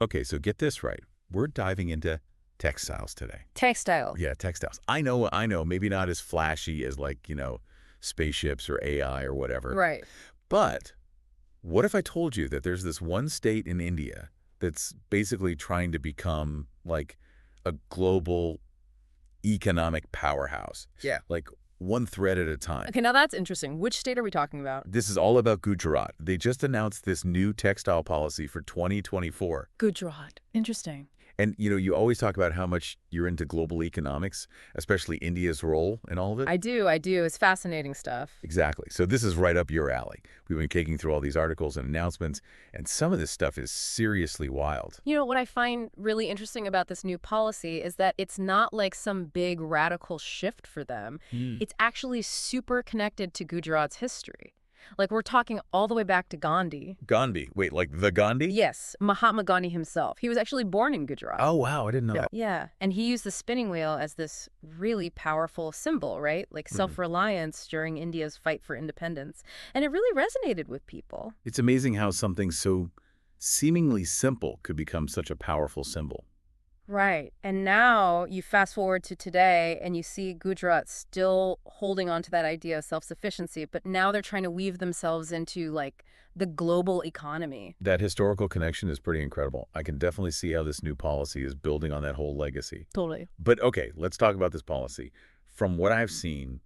Okay, so get this right. We're diving into textiles today. Textile. Yeah, textiles. I know, maybe not as flashy as like, spaceships or AI or whatever. Right. But what if I told you that there's this one state in India that's basically trying to become like a global economic powerhouse? Yeah. Like one thread at a time. Okay, now that's interesting. Which state are we talking about? This is all about Gujarat. They just announced this new textile policy for 2024. Gujarat. Interesting. And, you always talk about how much you're into global economics, especially India's role in all of it. I do. It's fascinating stuff. Exactly. So this is right up your alley. We've been kicking through all these articles and announcements, and some of this stuff is seriously wild. What I find really interesting about this new policy is that it's not like some big radical shift for them. It's actually super connected to Gujarat's history. Like, we're talking all the way back to Gandhi. Gandhi. Wait, like the Gandhi? Yes, Mahatma Gandhi himself. He was actually born in Gujarat. Oh, wow. I didn't know that. Yeah, and he used the spinning wheel as this really powerful symbol, right? Like self-reliance during India's fight for independence. And it really resonated with people. It's amazing how something so seemingly simple could become such a powerful symbol. Right. And now you fast forward to today and you see Gujarat still holding on to that idea of self-sufficiency, but now they're trying to weave themselves into like the global economy. That historical connection is pretty incredible. I can definitely see how this new policy is building on that whole legacy. Totally. But okay, let's talk about this policy. From what I've seen,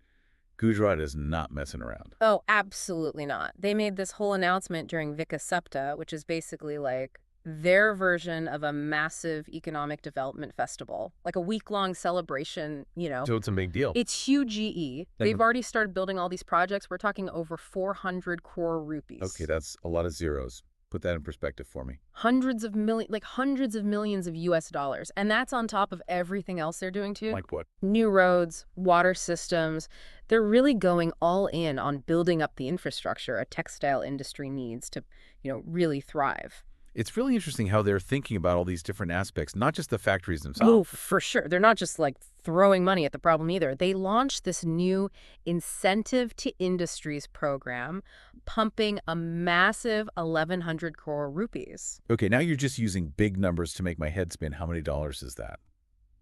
Gujarat is not messing around. Oh, absolutely not. They made this whole announcement during Viksit Bharat, which is basically like their version of a massive economic development festival, like a week-long celebration, So it's a big deal. It's huge GE. They've already started building all these projects. We're talking over 400 crore rupees. Okay, that's a lot of zeros. Put that in perspective for me. Hundreds of millions of US dollars. And that's on top of everything else they're doing too. Like what? New roads, water systems. They're really going all in on building up the infrastructure a textile industry needs to, really thrive. It's really interesting how they're thinking about all these different aspects, not just the factories themselves. Oh, for sure. They're not just like throwing money at the problem either. They launched this new incentive to industries program, pumping a massive 1,100 crore rupees. Okay, now you're just using big numbers to make my head spin. How many dollars is that?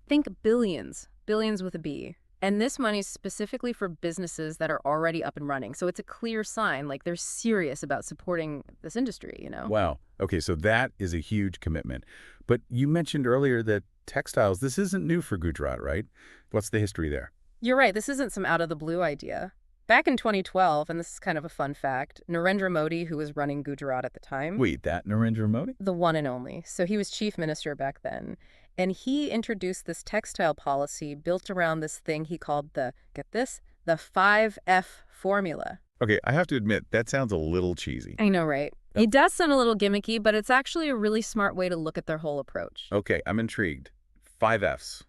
Think billions with a B. And this money is specifically for businesses that are already up and running. So it's a clear sign, like they're serious about supporting this industry, Wow. Okay, so that is a huge commitment. But you mentioned earlier that textiles, this isn't new for Gujarat, right? What's the history there? You're right. This isn't some out-of-the-blue idea. Back in 2012, and this is kind of a fun fact, Narendra Modi, who was running Gujarat at the time. Wait, that Narendra Modi? The one and only. So he was chief minister back then. And he introduced this textile policy built around this thing he called the 5F formula. Okay, I have to admit, that sounds a little cheesy. I know, right? It does sound a little gimmicky, but it's actually a really smart way to look at their whole approach. Okay, I'm intrigued. 5 Fs.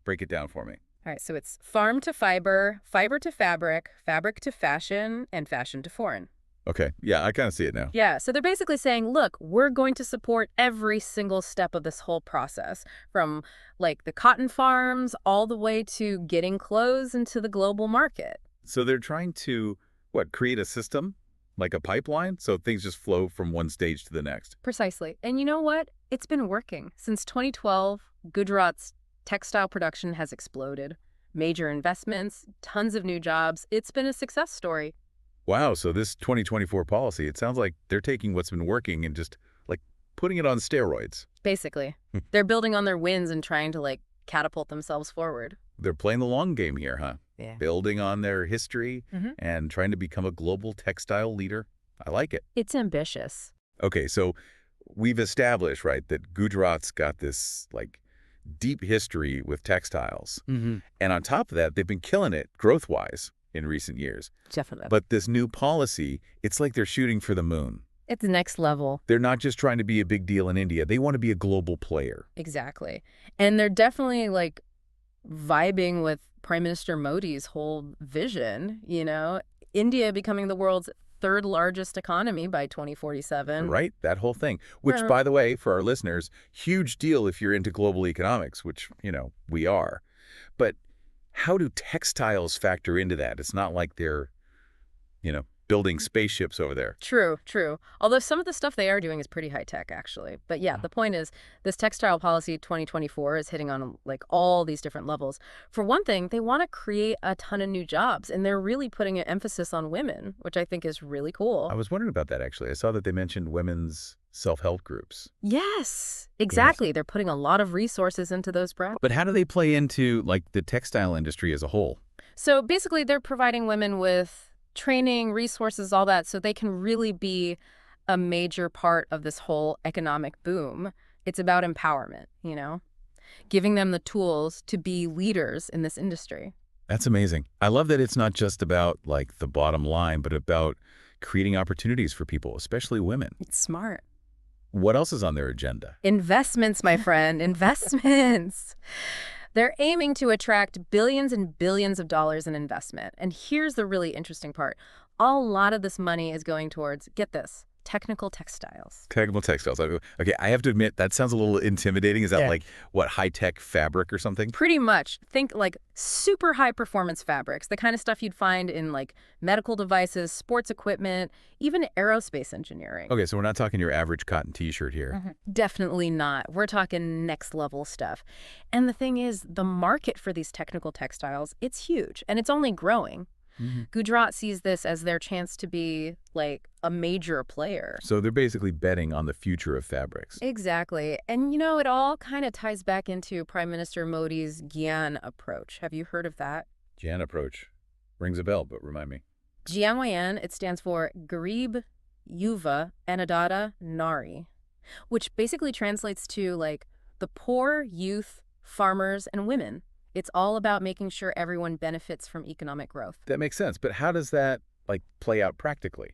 Break it down for me. All right, so it's farm to fiber, fiber to fabric, fabric to fashion, and fashion to foreign. Okay, yeah, I kind of see it now. Yeah, so they're basically saying, look, we're going to support every single step of this whole process, from like the cotton farms all the way to getting clothes into the global market. So they're trying to, create a system? Like a pipeline? So things just flow from one stage to the next. Precisely. And you know what? It's been working. Since 2012, Gujarat's textile production has exploded. Major investments, tons of new jobs. It's been a success story. Wow, so this 2024 policy, it sounds like they're taking what's been working and just, putting it on steroids. Basically. They're building on their wins and trying to, catapult themselves forward. They're playing the long game here, huh? Yeah. Building on their history and trying to become a global textile leader. I like it. It's ambitious. Okay, so we've established, right, that Gujarat's got this, deep history with textiles. And on top of that, they've been killing it growth-wise in recent years. Definitely. But this new policy, it's like they're shooting for the moon. It's next level. They're not just trying to be a big deal in India. They want to be a global player. Exactly. And they're definitely, vibing with Prime Minister Modi's whole vision, India becoming the world's third largest economy by 2047. Right, that whole thing. Which, by the way, for our listeners, huge deal if you're into global economics, which, we are. But how do textiles factor into that? It's not like they're, building spaceships over there. True, true. Although some of the stuff they are doing is pretty high tech, actually. But yeah, the point is, this Textile Policy 2024 is hitting on like all these different levels. For one thing, they want to create a ton of new jobs, and they're really putting an emphasis on women, which I think is really cool. I was wondering about that, actually. I saw that they mentioned women's self-help groups. Yes, exactly. They're putting a lot of resources into those brackets. But how do they play into, like, the textile industry as a whole? So basically, they're providing women with training, resources, all that, so they can really be a major part of this whole economic boom. It's about empowerment, giving them the tools to be leaders in this industry. That's amazing. I love that it's not just about, like, the bottom line, but about creating opportunities for people, especially women. It's smart. What else is on their agenda? Investments, my friend, investments. They're aiming to attract billions and billions of dollars in investment. And here's the really interesting part. A lot of this money is going towards, get this, technical textiles. Technical textiles. Okay, I have to admit, that sounds a little intimidating. Is that like, what, high-tech fabric or something? Pretty much. Think like super high-performance fabrics, the kind of stuff you'd find in like medical devices, sports equipment, even aerospace engineering. Okay, so we're not talking your average cotton T-shirt here. Definitely not. We're talking next-level stuff. And the thing is, the market for these technical textiles, it's huge, and it's only growing. Gujarat sees this as their chance to be, like, a major player. So they're basically betting on the future of fabrics. Exactly. And, it all kind of ties back into Prime Minister Modi's Gyan approach. Have you heard of that? Gyan approach. Rings a bell, but remind me. Gyan, it stands for Garib Yuva Annadata Nari, which basically translates to, like, the poor, youth, farmers, and women. It's all about making sure everyone benefits from economic growth. That makes sense. But how does that, like, play out practically?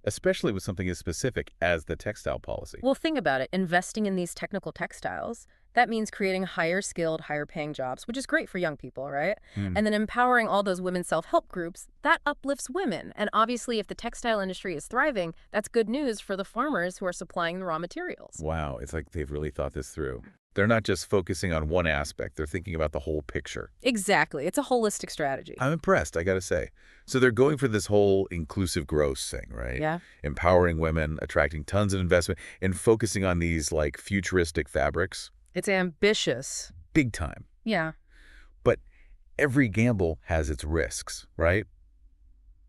Especially with something as specific as the textile policy. Well, think about it. Investing in these technical textiles, that means creating higher skilled, higher paying jobs, which is great for young people, right? And then empowering all those women's self-help groups, that uplifts women. And obviously, if the textile industry is thriving, that's good news for the farmers who are supplying the raw materials. Wow, it's like they've really thought this through. They're not just focusing on one aspect. They're thinking about the whole picture. Exactly. It's a holistic strategy. I'm impressed, I got to say. So they're going for this whole inclusive growth thing, right? Yeah. Empowering women, attracting tons of investment, and focusing on these, like, futuristic fabrics. It's ambitious. Big time. Yeah. But every gamble has its risks, right?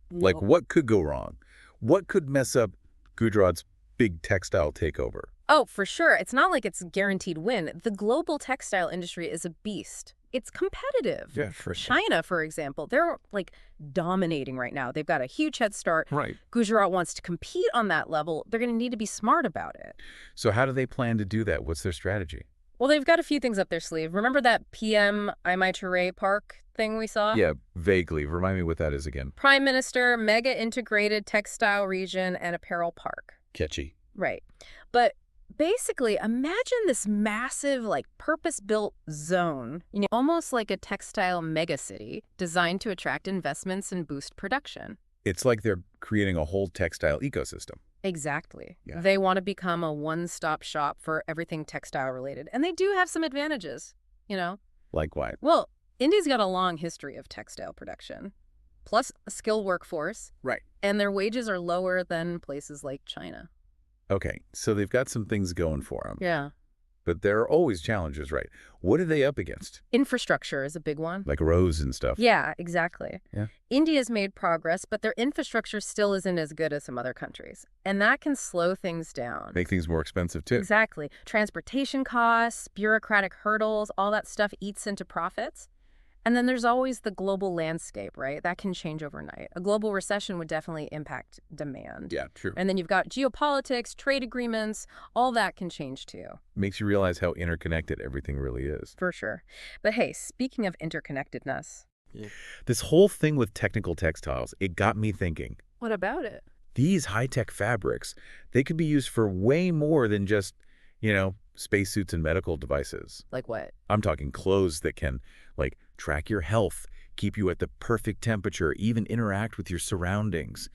Like, what could go wrong? What could mess up Gujarat's big textile takeover? Oh, for sure. It's not like it's a guaranteed win. The global textile industry is a beast. It's competitive. Yeah, for sure. China, for example, they're like dominating right now. They've got a huge head start. Right. Gujarat wants to compete on that level. They're going to need to be smart about it. So how do they plan to do that? What's their strategy? Well, they've got a few things up their sleeve. Remember that PM Imaiture Park thing we saw? Yeah, vaguely. Remind me what that is again. Prime Minister, mega integrated textile region and apparel park. Catchy. Right. But basically, imagine this massive, like, purpose-built zone, almost like a textile megacity designed to attract investments and boost production. It's like they're creating a whole textile ecosystem. Exactly. Yeah. They want to become a one-stop shop for everything textile-related. And they do have some advantages, Like what? Well, India's got a long history of textile production, plus a skilled workforce. Right. And their wages are lower than places like China. Okay, so they've got some things going for them. Yeah. But there are always challenges, right? What are they up against? Infrastructure is a big one. Like roads and stuff. Yeah, exactly. Yeah. India's made progress, but their infrastructure still isn't as good as some other countries. And that can slow things down. Make things more expensive, too. Exactly. Transportation costs, bureaucratic hurdles, all that stuff eats into profits. And then there's always the global landscape, right? That can change overnight. A global recession would definitely impact demand. Yeah, true. And then you've got geopolitics, trade agreements, all that can change too. Makes you realize how interconnected everything really is. For sure. But hey, speaking of interconnectedness. This whole thing with technical textiles, it got me thinking. What about it? These high-tech fabrics, they could be used for way more than just, spacesuits and medical devices. Like what? I'm talking clothes that can, like, track your health, keep you at the perfect temperature, even interact with your surroundings.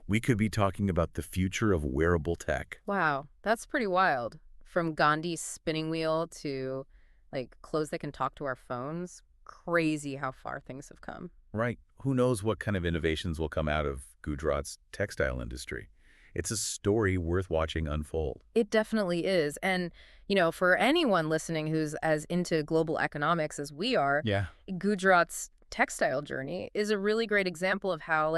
We could be talking about the future of wearable tech. Wow, that's pretty wild. From Gandhi's spinning wheel to, like, clothes that can talk to our phones. Crazy how far things have come. Right. Who knows what kind of innovations will come out of Gujarat's textile industry? It's a story worth watching unfold. It definitely is. And, for anyone listening who's as into global economics as we are, Yeah. Gujarat's textile journey is a really great example of how,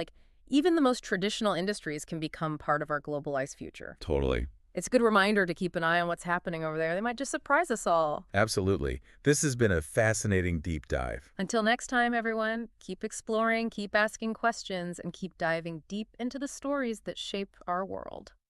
even the most traditional industries can become part of our globalized future. Totally. It's a good reminder to keep an eye on what's happening over there. They might just surprise us all. Absolutely. This has been a fascinating deep dive. Until next time, everyone, keep exploring, keep asking questions, and keep diving deep into the stories that shape our world.